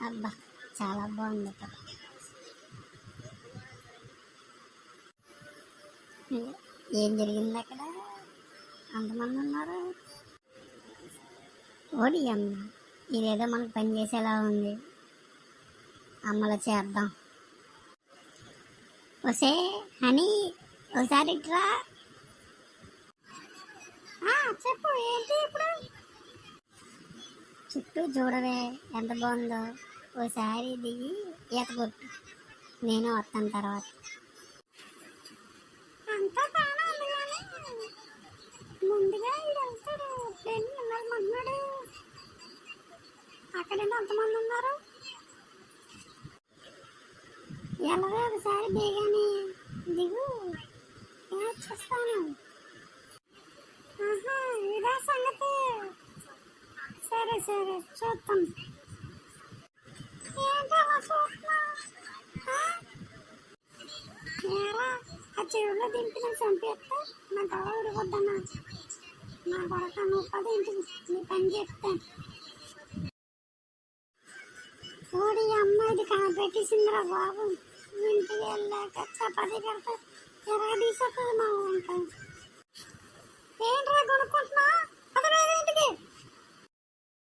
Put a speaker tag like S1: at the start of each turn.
S1: అబ్బా చాలా బాగుంది ఇక్కడ. ఏం జరిగింది అక్కడ? అంతమంది ఉన్నారు. ఓడి అమ్మ, ఇదేదో మనకు పని చేసేలా ఉంది. అమ్మలో చేద్దాం. ఒసే హనీ, ఒకసారి ఇట్రా. చెప్పు, ఏంటి ఇప్పుడు? చుట్టూ చూడవే ఎంత బాగుందో. ఓసారి దిగి ఈత కొట్టు, నేను వస్తాను తర్వాత. అంతా బాగా ఉంది కానీ ముందుగా ఇది వెళ్తాడు. ఫ్రెండ్ వెళ్ళమంటున్నాడు. అక్కడేమో అంతమంది ఉన్నారు. ఎలాగో ఒకసారి దిగానే దిగు, చేస్తాను. ఇదా సంగతి. సరే సరే చూద్దాం. ఏంటో చూస్తున్నా. ఆ చెరువులో దింపి నేను చంపేస్తే నా గొడవ ఉడిపోద్దన్నా. నా కొడక నువ్వు పది ఇంటికి నీ పని చెప్తాను. ఓడి అమ్మ, ఇది కనిపెట్టేసిందిరా బాబు. ఇంటికి వెళ్ళాక చపాతీ పెడతా ఎరగ తీసేస్తుంది మా వంట. ఏంట్రా కొనుక్కుంటున్నా?